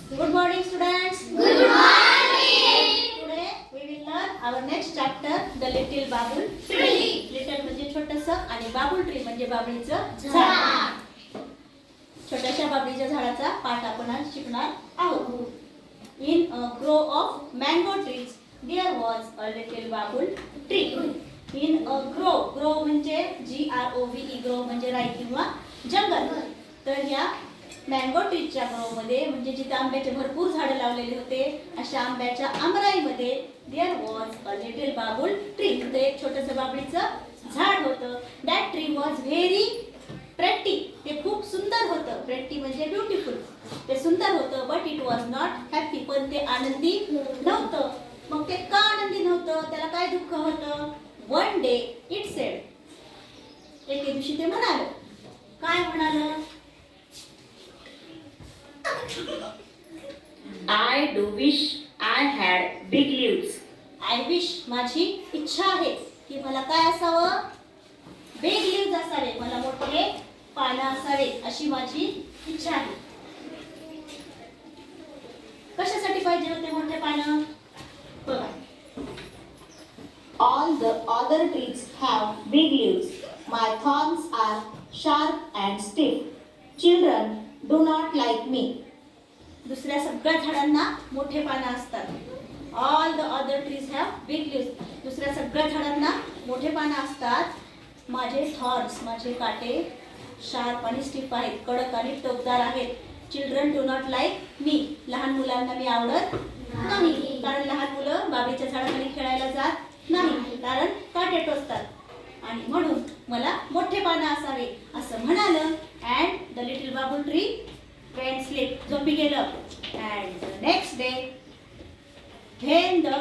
Good morning, students. Good morning. Today we will learn our next chapter, the little babul Tree. Little म्हणजे छोटंसं आणि Babul tree म्हणजे बाबळीचं झाड. झाड. छोट्याशा बाबळीच्या झाडाचा पाठ आपण आज शिकणार आहोत. In a grove of mango trees there was a little babul tree. In a grove म्हणजे GROVE grove म्हणजे राई किंवा जंगल. तर या मँगो ट्रीच्या ग्रोव मध्ये म्हणजे जिथे आंब्याचे भरपूर झाडं लावलेले होते अशा आंब्याच्या आमराईमध्ये there was a little babul tree. ते एक छोटंसं बाबळीचं झाड होतं. That tree was very pretty. ते खूप सुंदर होतं. प्रेटी म्हणजे ब्युटिफुल. ते सुंदर होतं. But it was not happy. पण ते आनंदी नव्हतं. मग ते का आनंदी नव्हतं? त्याला काय दुःख होतं? One day it sed. एके दिवशी ते म्हणालं. काय म्हणालं? I do wish I had big leaves. I wish माझी इच्छा आहे की मला काय असावं? बिग लीव्ज असावे. मला मोठे पानं असावे अशी माझी इच्छा आहे. कशासाठी पाहिजे होते मोठे पानं? बघा. All the other trees have big leaves. My thorns are sharp and stiff. Children do not like me. दुसऱ्या सगळ्या झाडांना मोठे पानं असतात. All the other trees have big leaves. दुसऱ्या सगळ्या झाडांना मोठे पानं असतात. माझे थॉर्न्स माझे काटे शार्प आणि स्टिफ आहेत. कडक आणि टोकदार आहेत. चिल्ड्रन डू नॉट लाईक मी. लहान मुलांना मी आवडत नाही. कारण लहान मुलं बाबळीच्या झाडाखाली खेळायला जात नाही. कारण काटे टोचतात. आणि म्हणून मला मोठे पानं असावे असं म्हणालं. And the little babul tree went sleep. झोपी गेलं. And the next day when the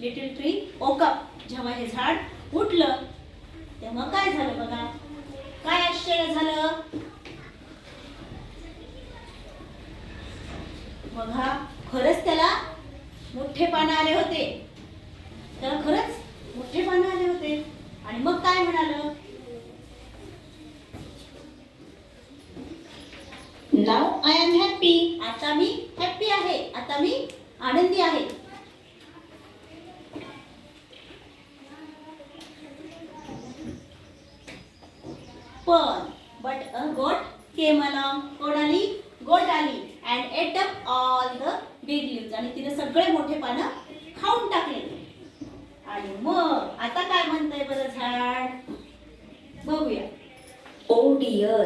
little tree woke up. जेव्हा हे झाड उठलं तेव्हा काय झालं बघा. काय आश्चर्य झालं बघा. खरंच त्याला मोठे पानं आले होते. त्याला खरंच मोठे पानं आले होते. आणि मग काय म्हणालं? Now I am happy. आता मी हॅपी आहे. आता मी आनंदी आहे. पण but a goat came along. कोण आली? गोट आली. And ate up all the big leaves. आणि तिने सगळे मोठे पानं खाऊन टाकले. आणि मग आता काय म्हणतंय बरं झाड? बघूया. Oh dear,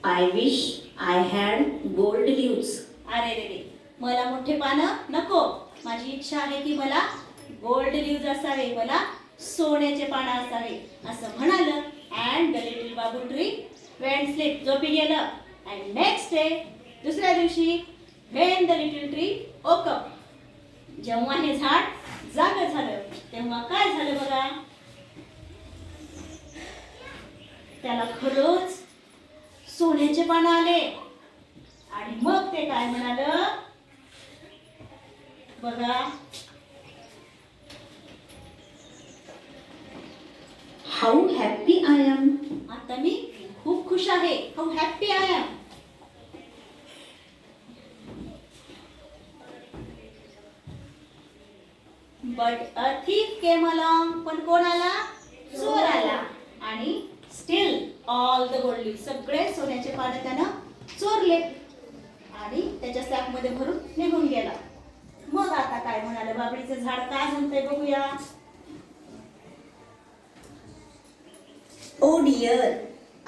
I wish I had gold leaves. अरे रे रे, मला मोठे पानं नको. माझी इच्छा आहे की मला गोल्ड लीव्ज असावे. मला सोन्याचे पानं असावे असं म्हणालं. And the little babul tree went sleep. झोपी गेलं. अँड नेक्स्ट डे दुसऱ्या दिवशी when the little tree woke up. जेव्हा हे झाड जागं झालं तेव्हा काय झालं बघा. त्याला खरंच सोन्याचे पानं आले. आणि मग ते काय म्हणालं बघा. How happy I am. आता मी खूप खुश आहे. How happy I am. But a thief came along. पण कोण आला? चोर आला. आणि steal all the gold leaves. सगळे सोन्याचे पानं त्यानं चोरले आणि त्याच्या सॅकमध्ये भरून निघून गेला. मग आता काय म्हणाले? बाबळीचं झाड काय म्हणतंय बघूया. Oh dear,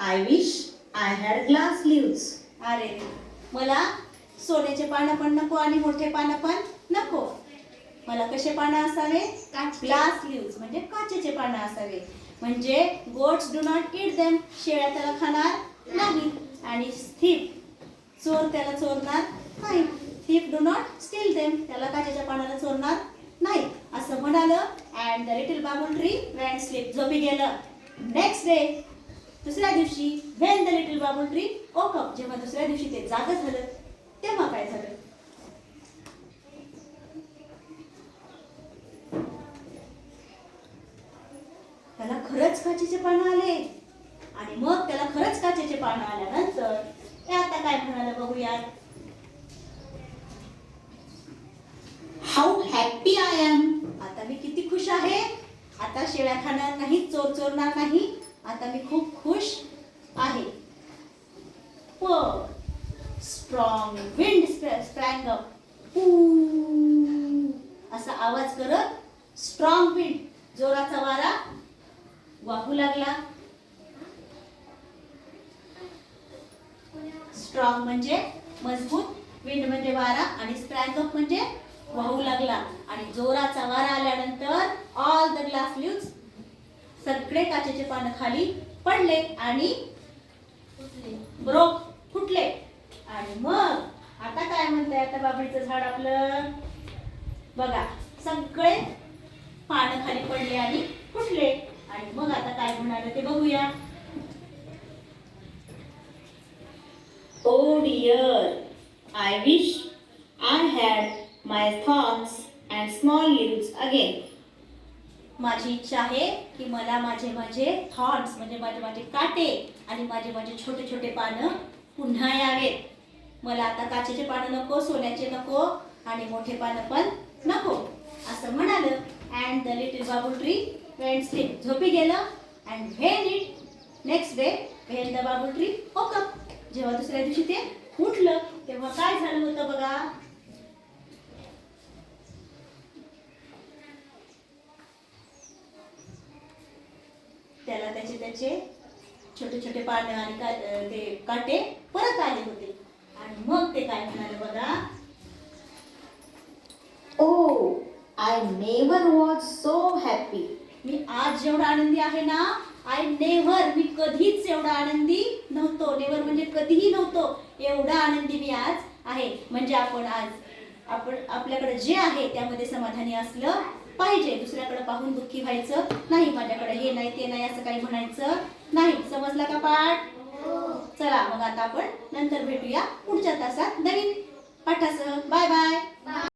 I wish I had glass leaves. अरे मला सोन्याचे पानं पण नको आणि मोठे पानं पण नको. मला कसे पानं असावे? ग्लास लीव्स म्हणजे काचेचे पानं असावे. म्हणजे goats do not eat them. शेळ्या त्याला खाणार नाही. आणि थीफ चोर त्याला चोरणार नाही. Thief do not steel them. त्याला काचेच्या पानाला चोरणार नाही असं म्हणालं. And the little babul tree went sleep. झोपी गेलं. नेक्स्ट डे दुसऱ्या दिवशी when the little babul tree woke up. जेव्हा दुसऱ्या दिवशी ते जागं झालं तेव्हा काय झालं? त्याला खरंच काचेचे पानं आले. आणि मग त्याला खरंच काचेचे पानं आल्यानंतर ते आता काय म्हणाले बघूया. शेळ्या खाणार नाही, चोर चोरणार नाही. आता मी खूप खुश आहे. Strong wind sprang up. असा आवाज करत स्ट्रॉंग विंड, जोराचा वारा वाहू लागला. स्ट्रॉंग म्हणजे मजबूत, विंड म्हणजे वारा आणि स्प्रँग अप म्हणजे वाहू लागला. आणि जोराचा वारा आल्यानंतर ऑल द ग्लास लीव्स, सगळे काचेचे पानं खाली पडले आणि ब्रोक, फुटले. आणि मग आता काय म्हणताय आता बाबळीचं झाड आपलं? बघा, सगळे पानं खाली पडले आणि फुटले. आणि मग आता काय म्हणाले ते बघूया. Oh dear, I wish I had my thorns and small leaves again. माझी इच्छा आहे की मला माझे थॉर्न्स म्हणजे माझे काटे आणि माझे छोटे छोटे पानं पुन्हा यावेत. मला आता काचेचे पानं नको, सोन्याचे नको आणि मोठे पानं पण नको, असं म्हणालं. And the little Babul tree went sleep, झोपी गेलं. And when it next day, when the Babul tree woke up, जेव्हा दुसऱ्या दिवशी ते उठलं तेव्हा काय झालं होतं बघा. त्याला त्याचे छोटे छोटे पानं आणि ते काटे परत आले होते. आणि मग ते काय म्हणाले बघा. Oh, I never was so happy. मी आज जेवढा आनंदी आहे ना, मी कधीच एवढा आनंदी नव्हतो. नेव्हर म्हणजे कधीही नव्हतो एवढा आनंदी मी आज आहे. म्हणजे आपण आपल्याकडे जे आहे त्यामध्ये समाधानी असलं पाहिजे. दुसऱ्याकडे पाहून दुःखी व्हायचं नाही. माझ्याकडे हे नाही ते नाही असं काही म्हणायचं नाही. समजला का पाठ? चला मग आता आपण नंतर भेटूया पुढच्या तासात नवीन पाठासह. Bye bye.